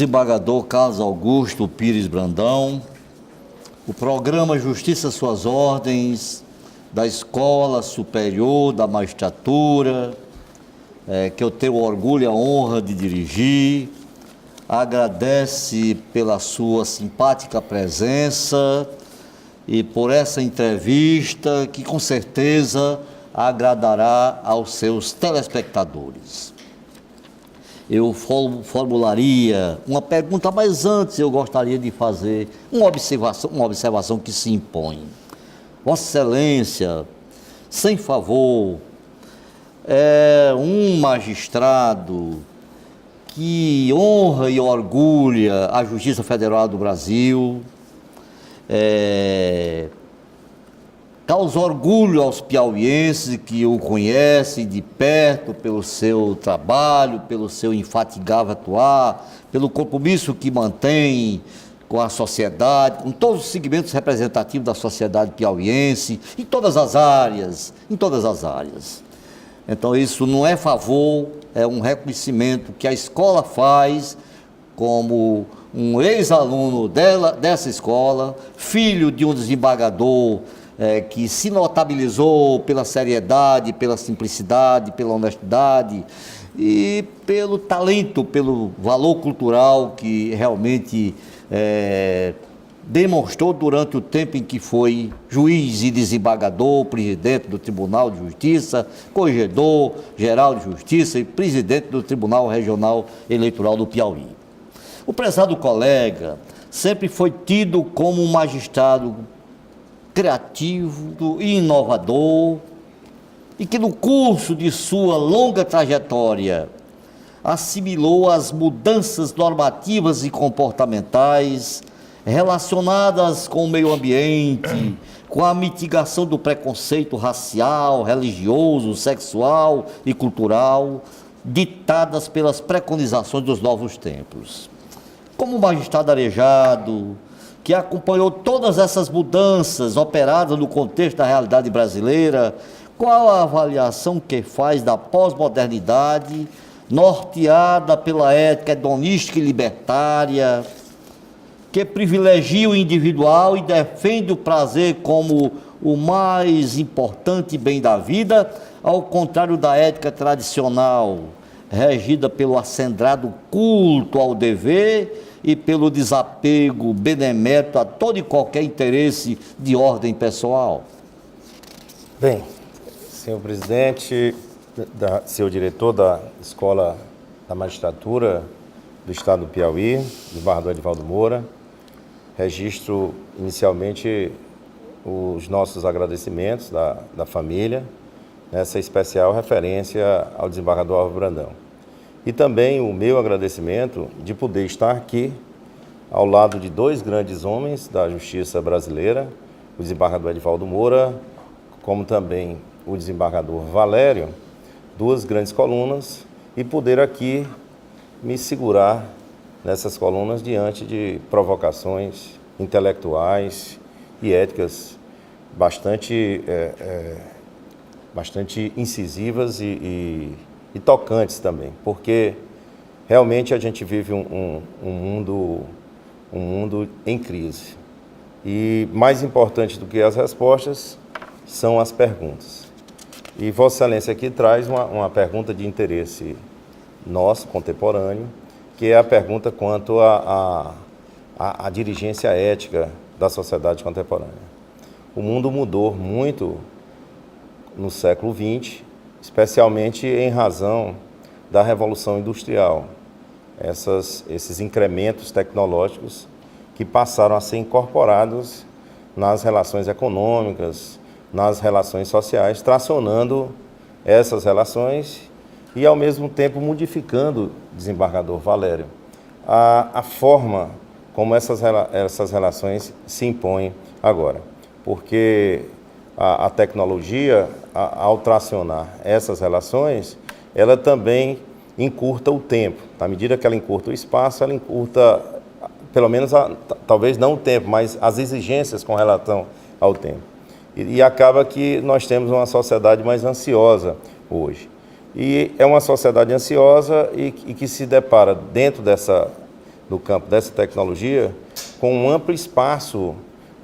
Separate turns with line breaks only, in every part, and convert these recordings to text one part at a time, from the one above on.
desembargador Carlos Augusto Pires Brandão, o programa Justiça Suas Ordens, da Escola Superior da Magistratura, que eu tenho o orgulho e a honra de dirigir, agradece pela sua simpática presença e por essa entrevista que com certeza agradará aos seus telespectadores. Eu formularia uma pergunta, mas antes eu gostaria de fazer uma observação que se impõe. Vossa Excelência, sem favor, é um magistrado que honra e orgulha a Justiça Federal do Brasil, causa orgulho aos piauienses que o conhecem de perto pelo seu trabalho, pelo seu infatigável atuar, pelo compromisso que mantém com a sociedade, com todos os segmentos representativos da sociedade piauiense, em todas as áreas, Então isso não é favor, é um reconhecimento que a escola faz como um ex-aluno dessa escola, filho de um desembargador que se notabilizou pela seriedade, pela simplicidade, pela honestidade e pelo talento, pelo valor cultural que realmente demonstrou durante o tempo em que foi juiz e desembargador, presidente do Tribunal de Justiça, corregedor-geral de Justiça e presidente do Tribunal Regional Eleitoral do Piauí. O prezado colega sempre foi tido como um magistrado criativo e inovador e que no curso de sua longa trajetória assimilou as mudanças normativas e comportamentais relacionadas com o meio ambiente, com a mitigação do preconceito racial, religioso, sexual e cultural, ditadas pelas preconizações dos novos tempos. Como magistrado arejado, que acompanhou todas essas mudanças operadas no contexto da realidade brasileira, qual a avaliação que faz da pós-modernidade, norteada pela ética hedonística e libertária, que privilegia o individual e defende o prazer como o mais importante bem da vida, ao contrário da ética tradicional, regida pelo acendrado culto ao dever e pelo desapego benemérito a todo e qualquer interesse de ordem pessoal?
Bem, senhor presidente, senhor diretor da Escola da Magistratura do Estado do Piauí, desembargador Edivaldo Moura, registro inicialmente os nossos agradecimentos da família, nessa especial referência ao desembargador Álvaro Brandão. E também o meu agradecimento de poder estar aqui ao lado de dois grandes homens da justiça brasileira, o desembargador Edivaldo Moura, como também o desembargador Valério, duas grandes colunas, e poder aqui me segurar nessas colunas diante de provocações intelectuais e éticas bastante incisivas e tocantes também, porque realmente a gente vive um mundo em crise. E mais importante do que as respostas são as perguntas. E Vossa Excelência aqui traz uma pergunta de interesse nosso, contemporâneo, que é a pergunta quanto à dirigência ética da sociedade contemporânea. O mundo mudou muito no século XX, especialmente em razão da Revolução Industrial, esses incrementos tecnológicos que passaram a ser incorporados nas relações econômicas, nas relações sociais, tracionando essas relações e, ao mesmo tempo, modificando, desembargador Valério, a forma como essas relações se impõem agora. Porque a tecnologia, ao tracionar essas relações, ela também encurta o tempo. À medida que ela encurta o espaço, ela encurta, pelo menos, talvez não o tempo, mas as exigências com relação ao tempo. E acaba que nós temos uma sociedade mais ansiosa hoje. E é uma sociedade ansiosa e que se depara dentro no campo dessa tecnologia, com um amplo espaço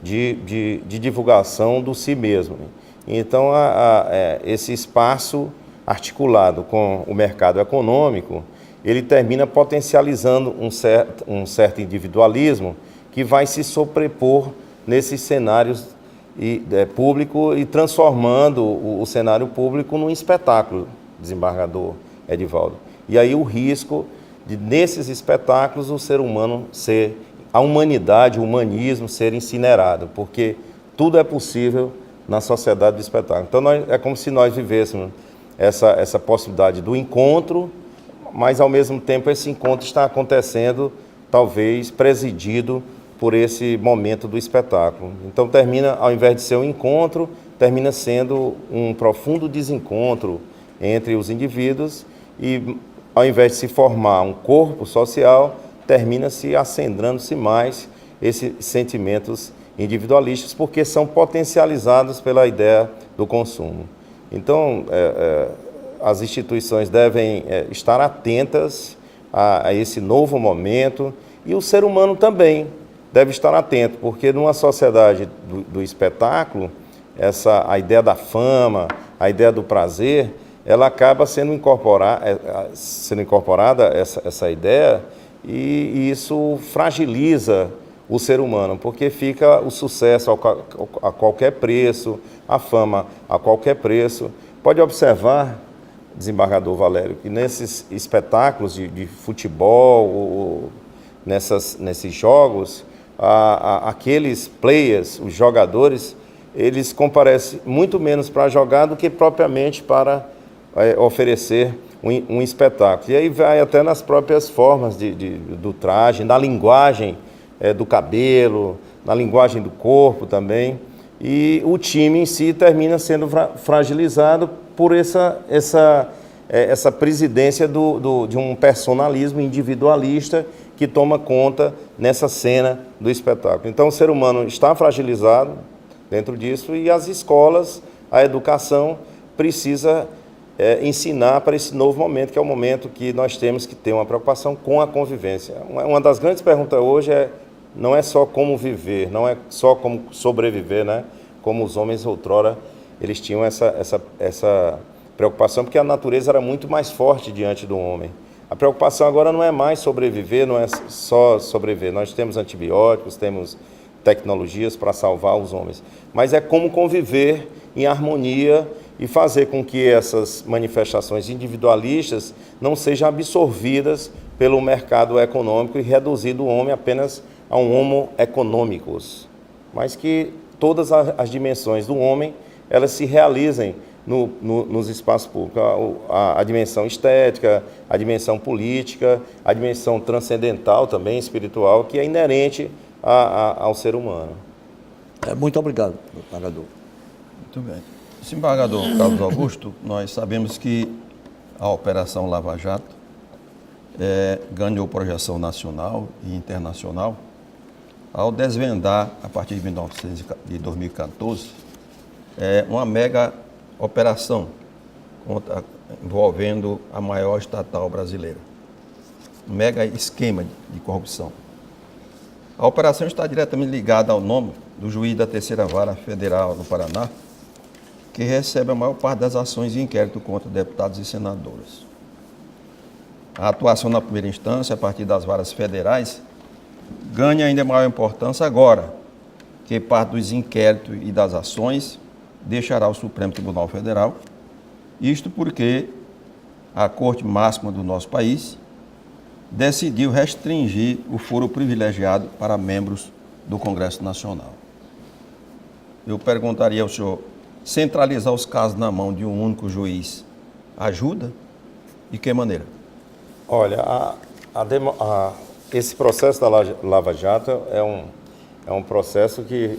de divulgação do si mesmo. Então, esse espaço articulado com o mercado econômico, ele termina potencializando um certo individualismo que vai se sobrepor nesses cenários público e transformando o cenário público num espetáculo, desembargador Edivaldo. E aí o risco de, nesses espetáculos, o ser humano a humanidade, o humanismo ser incinerado, porque tudo é possível na sociedade do espetáculo. Então é como se nós vivêssemos essa possibilidade do encontro, mas ao mesmo tempo esse encontro está acontecendo, talvez presidido por esse momento do espetáculo. Então termina, ao invés de ser um encontro, termina sendo um profundo desencontro entre os indivíduos e, ao invés de se formar um corpo social, termina se acendrando-se mais esses sentimentos individualistas, porque são potencializados pela ideia do consumo. Então, as instituições devem estar atentas a esse novo momento, e o ser humano também deve estar atento, porque numa sociedade do espetáculo, a ideia da fama, a ideia do prazer, ela acaba sendo incorporada essa ideia, e isso fragiliza o ser humano, porque fica o sucesso a qualquer preço, a fama a qualquer preço. Pode observar, desembargador Valério, que nesses espetáculos de futebol, nesses jogos, aqueles players, os jogadores, eles comparecem muito menos para jogar do que propriamente para oferecer um espetáculo. E aí vai até nas próprias formas do traje, na linguagem do cabelo, na linguagem do corpo também. E o time em si termina sendo fragilizado por essa presidência de um personalismo individualista que toma conta nessa cena do espetáculo. Então o ser humano está fragilizado dentro disso, e as escolas, a educação precisa ensinar para esse novo momento, que é o momento que nós temos que ter uma preocupação com a convivência. Uma das grandes perguntas hoje não é só como viver, não é só como sobreviver, né? Como os homens outrora, eles tinham essa preocupação, porque a natureza era muito mais forte diante do homem. A preocupação agora não é mais sobreviver, não é só sobreviver. Nós temos antibióticos, temos tecnologias para salvar os homens, mas é como conviver em harmonia e fazer com que essas manifestações individualistas não sejam absorvidas pelo mercado econômico e reduzido o homem apenas a um homo economicus, mas que todas as dimensões do homem, elas se realizem nos espaços públicos, a dimensão estética, a dimensão política, a dimensão transcendental também, espiritual, que é inerente ao ser humano.
Muito obrigado, desembargador.
Muito bem. Desembargador Carlos Augusto, nós sabemos que a Operação Lava Jato ganhou projeção nacional e internacional ao desvendar, a partir de 2014, uma mega operação envolvendo a maior estatal brasileira. Um mega esquema de corrupção. A operação está diretamente ligada ao nome do juiz da Terceira Vara Federal no Paraná, que recebe a maior parte das ações de inquérito contra deputados e senadores. A atuação na primeira instância, a partir das varas federais, ganha ainda maior importância agora, que parte dos inquéritos e das ações deixará o Supremo Tribunal Federal, isto porque a Corte Máxima do nosso país decidiu restringir o foro privilegiado para membros do Congresso Nacional. Eu perguntaria ao senhor, centralizar os casos na mão de um único juiz ajuda? De que maneira?
Olha, esse processo da Lava Jato é um processo que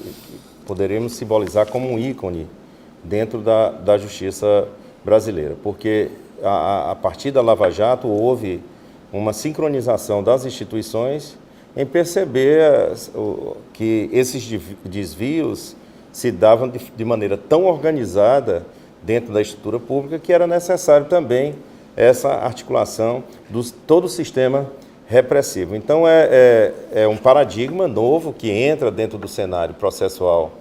poderíamos simbolizar como um ícone dentro da justiça brasileira, porque a partir da Lava Jato houve uma sincronização das instituições em perceber que esses desvios se davam de maneira tão organizada dentro da estrutura pública que era necessário também essa articulação de todo o sistema repressivo. Então, é um paradigma novo que entra dentro do cenário processual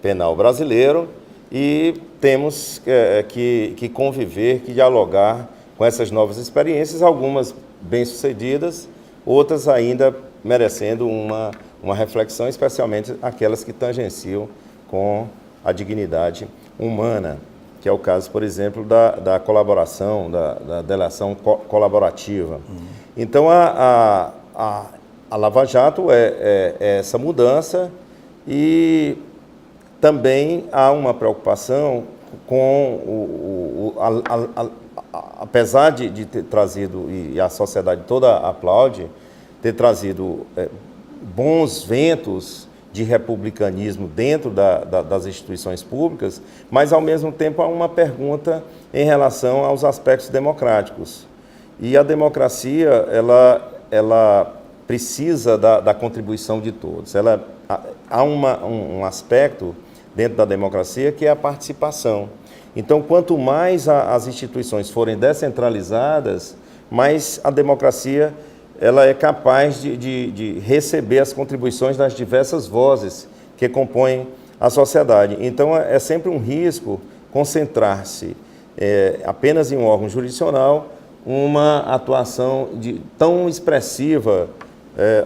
penal brasileiro e temos que conviver, que dialogar com essas novas experiências, algumas bem-sucedidas, outras ainda merecendo uma reflexão, especialmente aquelas que tangenciam com a dignidade humana, que é o caso, por exemplo, da colaboração, da delação colaborativa. Então, a Lava Jato é essa mudança e também há uma preocupação com apesar de ter trazido, e a sociedade toda aplaude, ter trazido bons ventos de republicanismo dentro das instituições públicas, mas, ao mesmo tempo, há uma pergunta em relação aos aspectos democráticos. E a democracia, ela precisa da contribuição de todos. Há um aspecto dentro da democracia que é a participação. Então, quanto mais as instituições forem descentralizadas, mais a democracia ela é capaz de receber as contribuições das diversas vozes que compõem a sociedade. Então, é sempre um risco concentrar-se apenas em um órgão jurisdicional uma atuação tão expressiva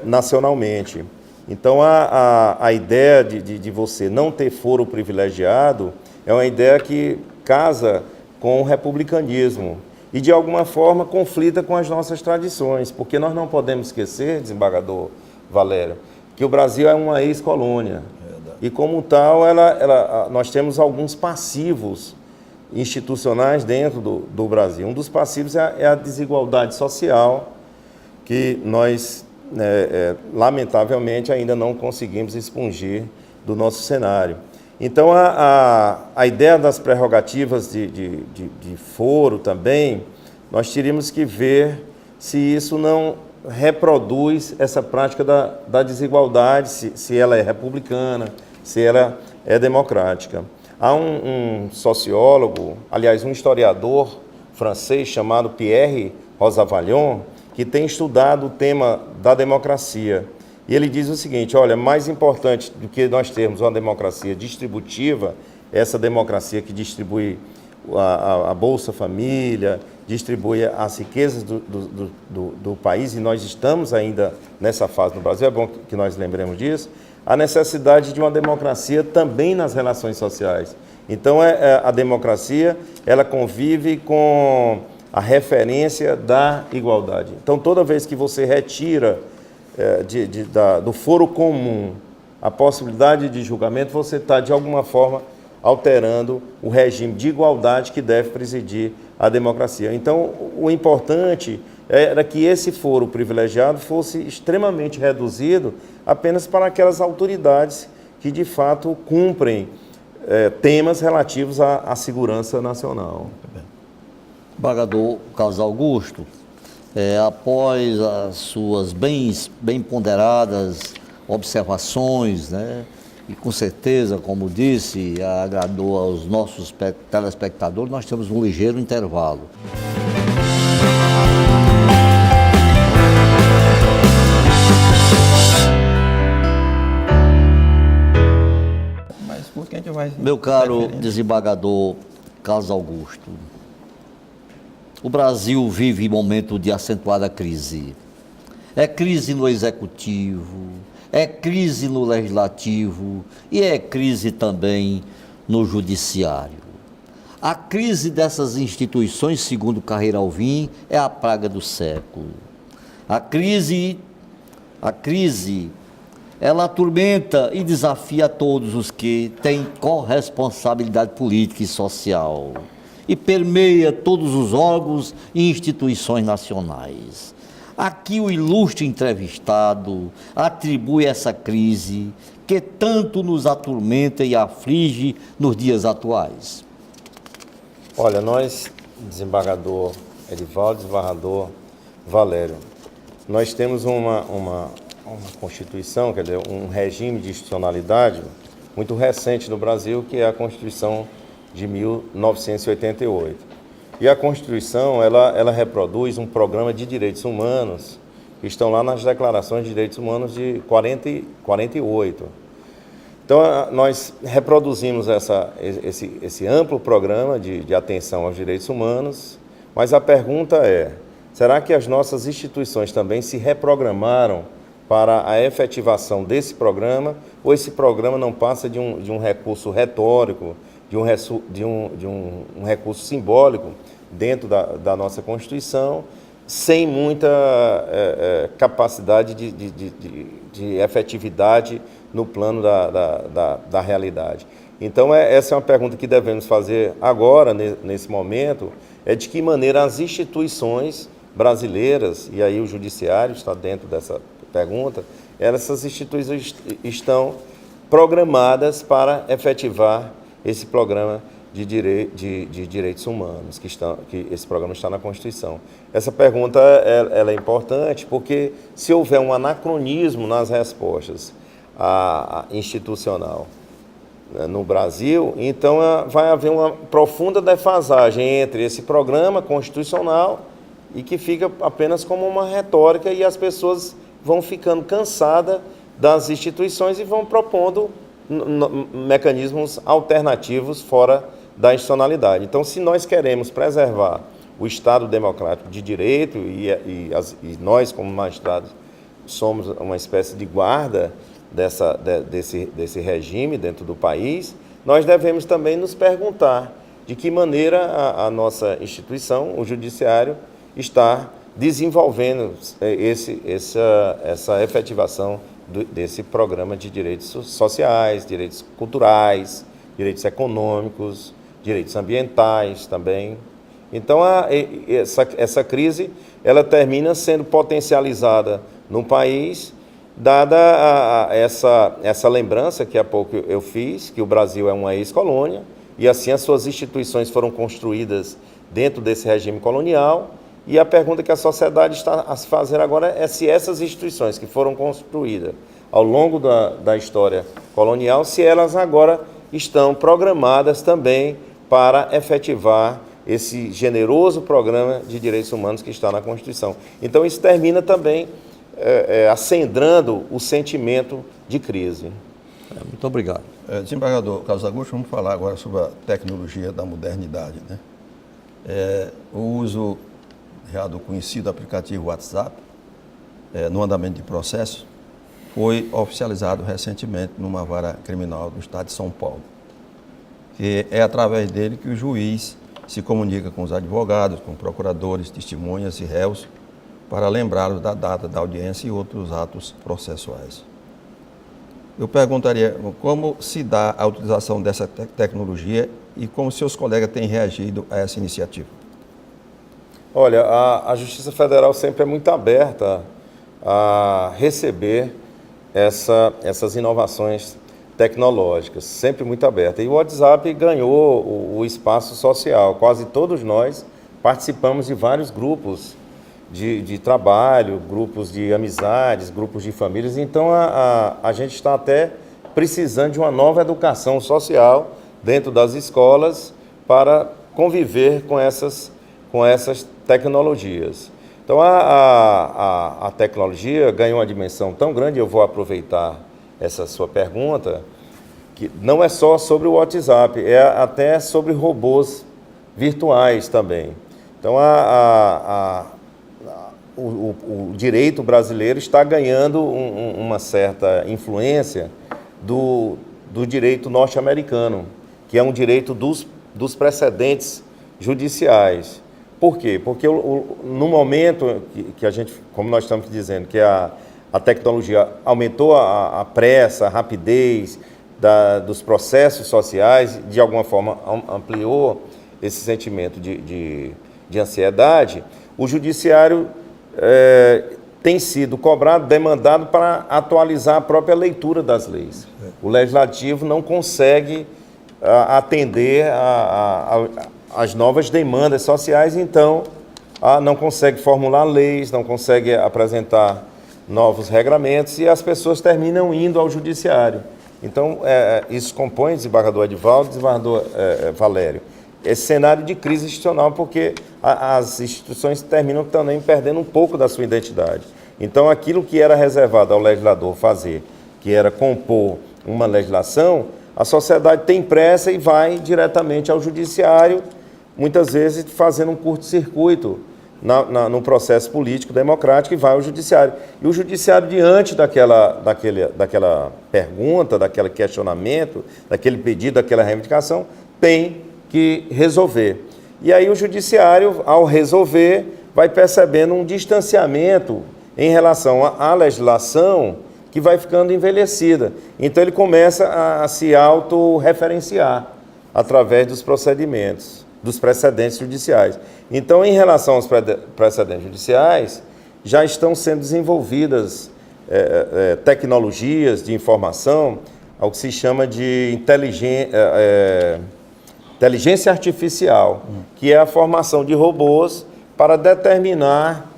nacionalmente. Então, a ideia de você não ter foro privilegiado é uma ideia que casa com o republicanismo e, de alguma forma, conflita com as nossas tradições, porque nós não podemos esquecer, desembargador Valério, que o Brasil é uma ex-colônia. E, como tal, nós temos alguns passivos institucionais dentro do Brasil. Um dos passivos é a desigualdade social, que nós, lamentavelmente, ainda não conseguimos expungir do nosso cenário. Então, a ideia das prerrogativas de foro também, nós teríamos que ver se isso não reproduz essa prática da desigualdade, se ela é republicana, se ela é democrática. Há um sociólogo, aliás, um historiador francês chamado Pierre Rosanvallon, que tem estudado o tema da democracia. E ele diz o seguinte: olha, mais importante do que nós termos uma democracia distributiva, essa democracia que distribui a Bolsa Família, distribui as riquezas do país, e nós estamos ainda nessa fase no Brasil, é bom que nós lembremos disso, a necessidade de uma democracia também nas relações sociais. Então, a democracia, ela convive com a referência da igualdade. Então, toda vez que você retira do foro comum a possibilidade de julgamento, você está, de alguma forma, alterando o regime de igualdade que deve presidir a democracia. Então, o importante era que esse foro privilegiado fosse extremamente reduzido apenas para aquelas autoridades que, de fato, cumprem temas relativos à segurança nacional.
Desembargador Carlos Augusto, após as suas bem ponderadas observações, né, e com certeza, como disse, agradou aos nossos telespectadores, nós temos um ligeiro intervalo. Meu caro desembargador Carlos Augusto, o Brasil vive momento de acentuada crise. É crise no executivo, é crise no legislativo e é crise também no judiciário. A crise dessas instituições, segundo Carreira Alvim, é a praga do século. A crise, ela atormenta e desafia todos os que têm corresponsabilidade política e social e permeia todos os órgãos e instituições nacionais. Aqui o ilustre entrevistado atribui essa crise que tanto nos atormenta e aflige nos dias atuais.
Olha, nós, desembargador Edivaldo, desembargador Valério, nós temos uma Constituição, quer dizer, um regime de institucionalidade muito recente no Brasil, que é a Constituição de 1988. E a Constituição, ela reproduz um programa de direitos humanos que estão lá nas declarações de direitos humanos de 48. Então, nós reproduzimos esse amplo programa de atenção aos direitos humanos, mas a pergunta é, será que as nossas instituições também se reprogramaram para a efetivação desse programa, ou esse programa não passa de um recurso retórico, de um recurso simbólico dentro da nossa Constituição, sem muita capacidade de efetividade no plano da realidade. Então, essa é uma pergunta que devemos fazer agora, nesse momento, é de que maneira as instituições brasileiras, e aí o judiciário está dentro dessa pergunta, essas instituições estão programadas para efetivar esse programa de direitos humanos, que esse programa está na Constituição. Essa pergunta ela é importante porque se houver um anacronismo nas respostas institucional no Brasil, então vai haver uma profunda defasagem entre esse programa constitucional e que fica apenas como uma retórica e as pessoas vão ficando cansadas das instituições e vão propondo mecanismos alternativos fora da institucionalidade. Então, se nós queremos preservar o Estado democrático de direito e nós, como magistrados, somos uma espécie de guarda desse regime dentro do país, nós devemos também nos perguntar de que maneira a nossa instituição, o Judiciário, está desenvolvendo essa efetivação desse programa de direitos sociais, direitos culturais, direitos econômicos, direitos ambientais também. Então, essa crise ela termina sendo potencializada no país, dada essa lembrança que há pouco eu fiz, que o Brasil é uma ex-colônia, e assim as suas instituições foram construídas dentro desse regime colonial, e a pergunta que a sociedade está a se fazer agora é se essas instituições que foram construídas ao longo da história colonial, se elas agora estão programadas também para efetivar esse generoso programa de direitos humanos que está na Constituição. Então, isso termina também acendrando o sentimento de crise.
Muito obrigado.
Desembargador Carlos Augusto, vamos falar agora sobre a tecnologia da modernidade, né? O uso do conhecido aplicativo WhatsApp, no andamento de processo, foi oficializado recentemente numa vara criminal do estado de São Paulo. Que é através dele que o juiz se comunica com os advogados, com procuradores, testemunhas e réus, para lembrá-los da data da audiência e outros atos processuais. Eu perguntaria como se dá a utilização dessa tecnologia e como seus colegas têm reagido a essa iniciativa.
Olha, a Justiça Federal sempre é muito aberta a receber essas inovações tecnológicas, sempre muito aberta. E o WhatsApp ganhou o espaço social. Quase todos nós participamos de vários grupos de trabalho, grupos de amizades, grupos de famílias. Então, a gente está até precisando de uma nova educação social dentro das escolas para conviver com essas tecnologias. Então, a tecnologia ganhou uma dimensão tão grande, eu vou aproveitar essa sua pergunta, que não é só sobre o WhatsApp, é até sobre robôs virtuais também. Então, o direito brasileiro está ganhando uma certa influência do direito norte-americano, que é um direito dos precedentes judiciais. Por quê? Porque no momento que a gente, como nós estamos dizendo, que a tecnologia aumentou a pressa, a rapidez dos processos sociais, de alguma forma ampliou esse sentimento de ansiedade, o judiciário tem sido cobrado, demandado para atualizar a própria leitura das leis. O legislativo não consegue atender as novas demandas sociais, então não consegue formular leis, não consegue apresentar novos regramentos e as pessoas terminam indo ao judiciário. Então, isso compõe, desembargador Edivaldo, desembargador Valério, esse cenário de crise institucional, porque as instituições terminam também perdendo um pouco da sua identidade. Então, aquilo que era reservado ao legislador fazer, que era compor uma legislação, a sociedade tem pressa e vai diretamente ao judiciário, muitas vezes fazendo um curto-circuito no processo político democrático, e vai ao judiciário. E o judiciário, diante daquela pergunta, daquele questionamento, daquele pedido, daquela reivindicação, tem que resolver. E aí o judiciário, ao resolver, vai percebendo um distanciamento em relação à legislação que vai ficando envelhecida. Então ele começa a se autorreferenciar através dos procedimentos, dos precedentes judiciais. Então, em relação aos precedentes judiciais, já estão sendo desenvolvidas tecnologias de informação, ao que se chama de inteligência artificial, que é a formação de robôs para determinar,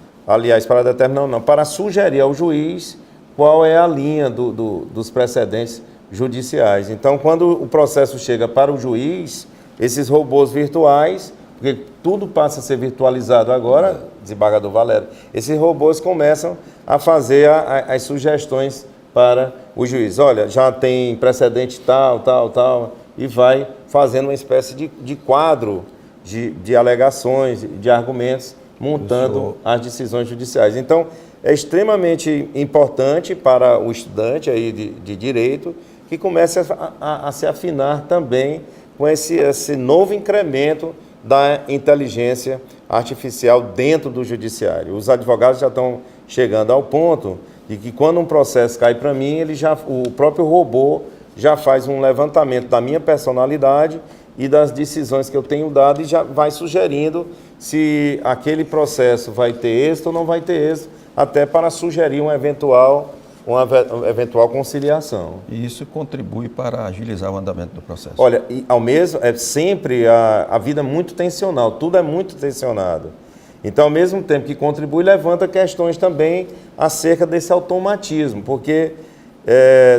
para sugerir ao juiz qual é a linha dos precedentes judiciais. Então, quando o processo chega para o juiz, esses robôs virtuais, porque tudo passa a ser virtualizado agora, desembargador Valério, esses robôs começam a fazer as sugestões para o juiz. Olha, já tem precedente tal, e vai fazendo uma espécie de quadro de alegações, de argumentos, montando as decisões judiciais. Então, é extremamente importante para o estudante aí de direito que comece a se afinar também com esse novo incremento da inteligência artificial dentro do judiciário. Os advogados já estão chegando ao ponto de que quando um processo cai para mim, o próprio robô já faz um levantamento da minha personalidade e das decisões que eu tenho dado e já vai sugerindo se aquele processo vai ter êxito ou não vai ter êxito, até para sugerir uma eventual conciliação.
E isso contribui para agilizar o andamento do processo.
Olha, sempre a vida é muito tensional, tudo é muito tensionado. Então, ao mesmo tempo que contribui, levanta questões também acerca desse automatismo, porque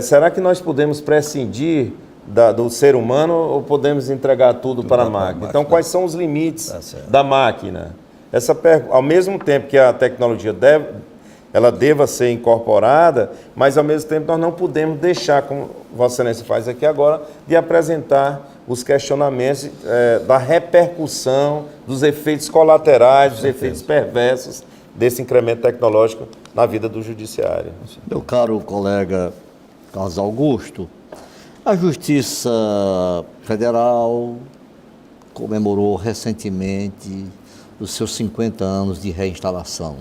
será que nós podemos prescindir do ser humano ou podemos entregar tudo para a máquina? Então, quais são os limites da máquina? Ao mesmo tempo que a tecnologia deva ser incorporada, mas ao mesmo tempo nós não podemos deixar, como Vossa Excelência faz aqui agora, de apresentar os questionamentos da repercussão, dos efeitos colaterais, dos efeitos perversos desse incremento tecnológico na vida do judiciário.
Meu caro colega Carlos Augusto, a Justiça Federal comemorou recentemente os seus 50 anos de reinstalação.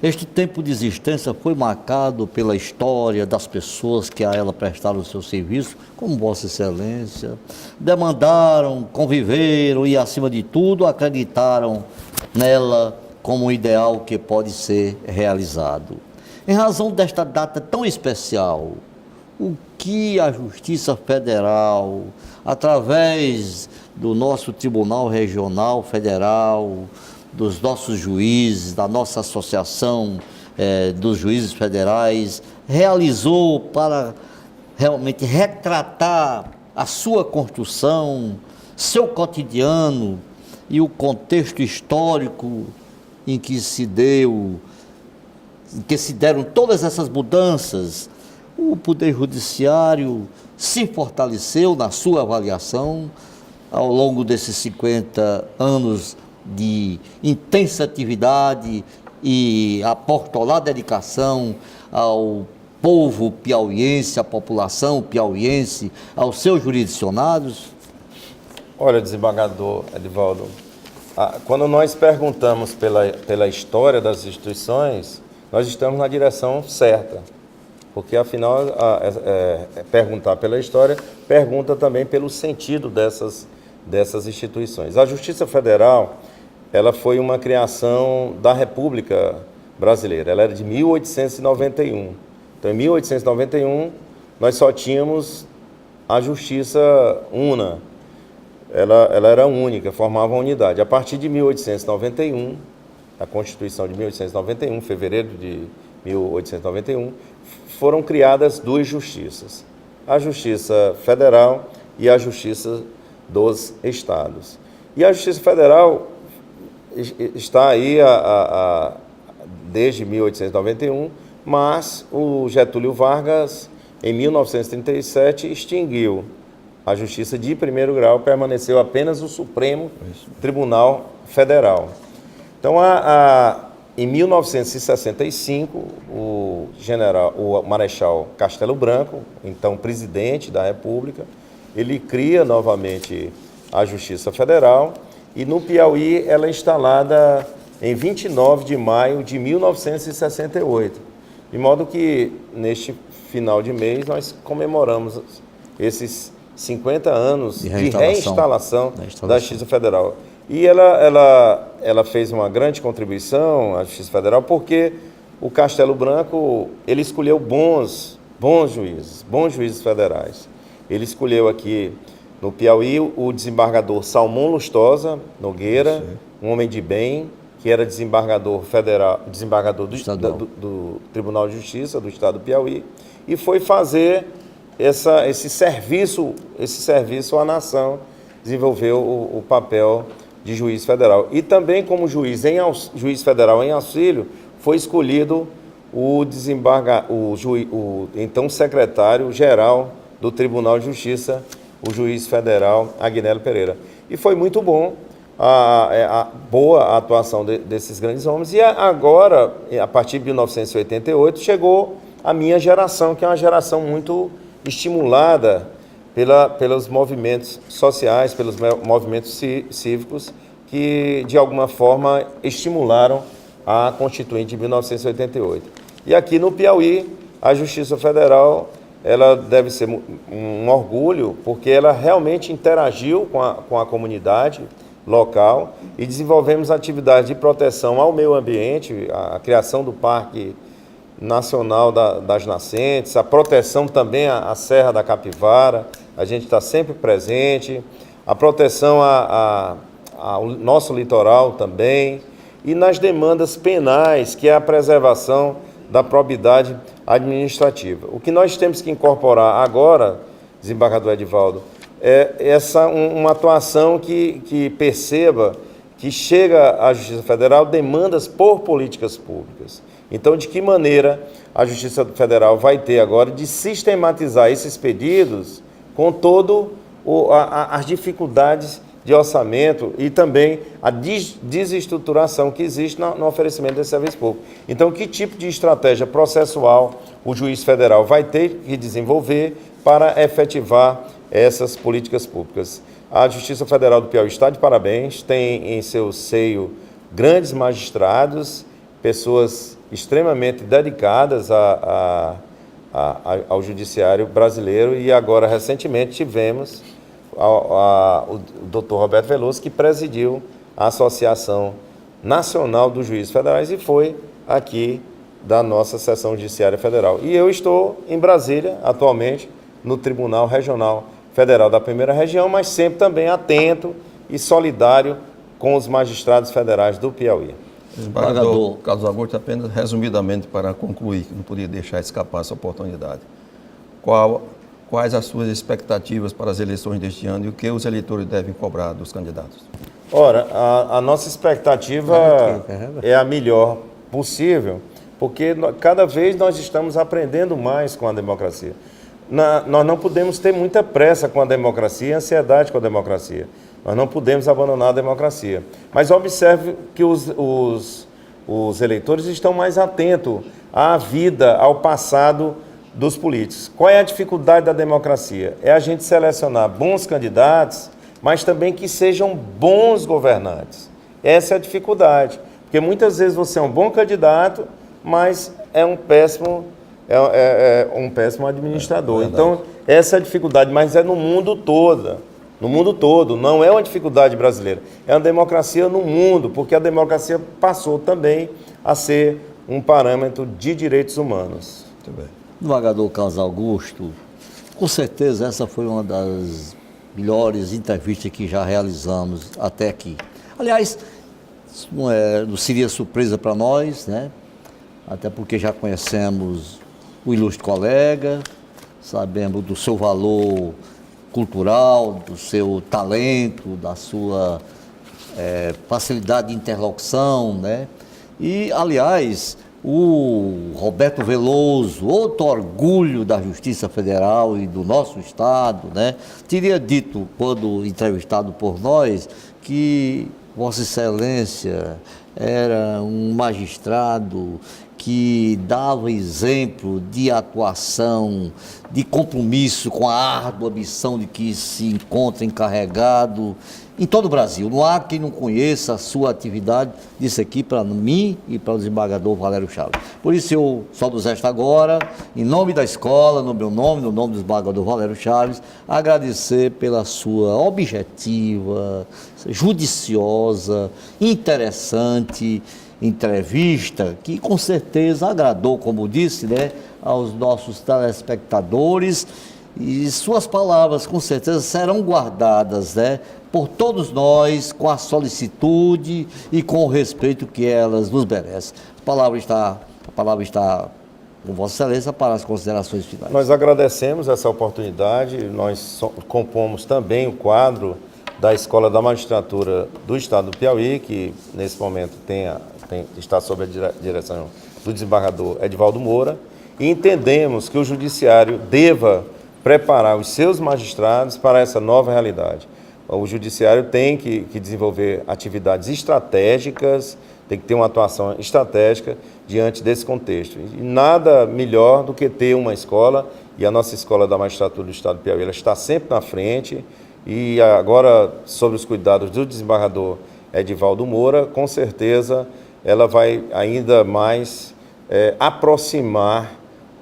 Este tempo de existência foi marcado pela história das pessoas que a ela prestaram o seu serviço, como Vossa Excelência, demandaram, conviveram e, acima de tudo, acreditaram nela como um ideal que pode ser realizado. Em razão desta data tão especial, o que a Justiça Federal, através do nosso Tribunal Regional Federal, dos nossos juízes, da nossa associação dos juízes federais, realizou para realmente retratar a sua construção, seu cotidiano e o contexto histórico em que se deram todas essas mudanças, o Poder Judiciário se fortaleceu na sua avaliação ao longo desses 50 anos de intensa atividade e aportolada dedicação ao povo piauiense, à população piauiense, aos seus jurisdicionados?
Olha, desembargador Edivaldo, quando nós perguntamos pela história das instituições, nós estamos na direção certa, porque afinal perguntar pela história pergunta também pelo sentido dessas instituições. A Justiça Federal, ela foi uma criação da República Brasileira, ela era de 1891. Então, em 1891, nós só tínhamos a Justiça Una, ela era única, formava uma unidade. A partir de 1891, a Constituição de 1891, fevereiro de 1891, foram criadas duas justiças, a Justiça Federal e a Justiça dos Estados. E a Justiça Federal está aí desde 1891, mas o Getúlio Vargas, em 1937, extinguiu a Justiça de primeiro grau, permaneceu apenas o Supremo Tribunal Federal. Então, em 1965, o Marechal Castelo Branco, então presidente da República, ele cria novamente a Justiça Federal, e no Piauí ela é instalada em 29 de maio de 1968. De modo que, neste final de mês, nós comemoramos esses 50 anos de reinstalação da Justiça Federal. E ela fez uma grande contribuição à Justiça Federal, porque o Castelo Branco, ele escolheu bons juízes federais. Ele escolheu aqui no Piauí o desembargador Salmão Lustosa Nogueira, um homem de bem, que era desembargador federal, do Tribunal de Justiça do Estado do Piauí, e foi fazer esse serviço à nação, desenvolveu o papel de juiz federal. E também como juiz federal em auxílio, foi escolhido o então secretário-geral do Tribunal de Justiça, o juiz federal Agnello Pereira. E foi muito bom, boa a atuação desses grandes homens. E agora, a partir de 1988, chegou a minha geração, que é uma geração muito estimulada pelos movimentos sociais, pelos movimentos cívicos, que de alguma forma estimularam a Constituinte de 1988. E aqui no Piauí, a Justiça Federal, ela deve ser um orgulho, porque ela realmente interagiu com a comunidade local e desenvolvemos atividades de proteção ao meio ambiente, a criação do Parque Nacional das Nascentes, a proteção também à Serra da Capivara, a gente está sempre presente, a proteção ao nosso litoral também, e nas demandas penais, que é a preservação da probidade administrativa. O que nós temos que incorporar agora, desembargador Edivaldo, é uma atuação que perceba que chega à Justiça Federal demandas por políticas públicas. Então, de que maneira a Justiça Federal vai ter agora de sistematizar esses pedidos com todas as dificuldades de orçamento e também a desestruturação que existe no oferecimento desse serviço público. Então, que tipo de estratégia processual o juiz federal vai ter que desenvolver para efetivar essas políticas públicas? A Justiça Federal do Piauí está de parabéns, tem em seu seio grandes magistrados, pessoas extremamente dedicadas ao judiciário brasileiro, e agora, recentemente, tivemos o Dr. Roberto Veloso, que presidiu a Associação Nacional dos Juízes Federais e foi aqui da nossa Seção Judiciária Federal. E eu estou em Brasília, atualmente, no Tribunal Regional Federal da Primeira Região, mas sempre também atento e solidário com os magistrados federais do Piauí.
Desembargador Carlos Augusto, apenas resumidamente para concluir, que não podia deixar escapar essa oportunidade. Quais as suas expectativas para as eleições deste ano e o que os eleitores devem cobrar dos candidatos?
Ora, a nossa expectativa é a melhor possível, porque cada vez nós estamos aprendendo mais com a democracia. Nós não podemos ter muita pressa com a democracia e ansiedade com a democracia. Nós não podemos abandonar a democracia. Mas observe que os eleitores estão mais atentos à vida, ao passado dos políticos. Qual é a dificuldade da democracia? É a gente selecionar bons candidatos, mas também que sejam bons governantes. Essa é a dificuldade. Porque muitas vezes você é um bom candidato, mas é um péssimo administrador. Então, essa é a dificuldade, mas é no mundo todo. No mundo todo, não é uma dificuldade brasileira. É uma democracia no mundo, porque a democracia passou também a ser um parâmetro de direitos humanos.
Muito bem.
Desembargador Carlos Augusto, com certeza essa foi uma das melhores entrevistas que já realizamos até aqui. Aliás, não seria surpresa para nós, né? Até porque já conhecemos o ilustre colega, sabemos do seu valor cultural, do seu talento, da sua facilidade de interlocução, né? E, aliás, o Roberto Veloso, outro orgulho da Justiça Federal e do nosso Estado, né, teria dito, quando entrevistado por nós, que Vossa Excelência era um magistrado que dava exemplo de atuação, de compromisso com a árdua missão de que se encontra encarregado em todo o Brasil. Não há quem não conheça a sua atividade, disse aqui para mim e para o desembargador Valério Chaves. Por isso eu só nos resta agora, em nome da escola, no meu nome, no nome do desembargador Valério Chaves, agradecer pela sua objetiva, judiciosa, interessante entrevista, que com certeza agradou, como disse, né, aos nossos telespectadores, e suas palavras com certeza serão guardadas, né, por todos nós com a solicitude e com o respeito que elas nos merecem. A palavra está com Vossa Excelência para as considerações finais.
Nós agradecemos essa oportunidade, nós compomos também o quadro da Escola da Magistratura do Estado do Piauí, que nesse momento está sob a direção do desembargador Edivaldo Moura, e entendemos que o Judiciário deva preparar os seus magistrados para essa nova realidade. O Judiciário tem que desenvolver atividades estratégicas, tem que ter uma atuação estratégica diante desse contexto. E nada melhor do que ter uma escola, e a nossa Escola da Magistratura do Estado do Piauí, ela está sempre na frente, e agora, sob os cuidados do desembargador Edivaldo Moura, com certeza ela vai ainda mais aproximar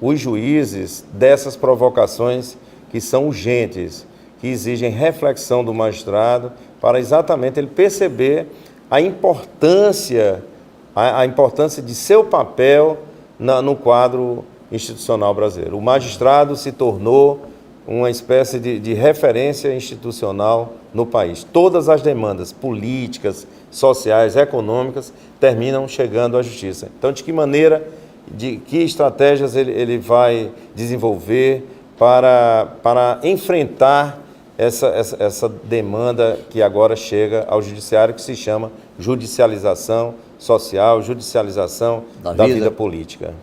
os juízes dessas provocações que são urgentes, que exigem reflexão do magistrado para exatamente ele perceber a importância de seu papel no quadro institucional brasileiro. O magistrado se tornou uma espécie de referência institucional no país. Todas as demandas políticas, sociais, econômicas terminam chegando à justiça. Então, de que maneira, de que estratégias ele vai desenvolver para enfrentar essa demanda que agora chega ao judiciário, que se chama judicialização social, judicialização da vida política.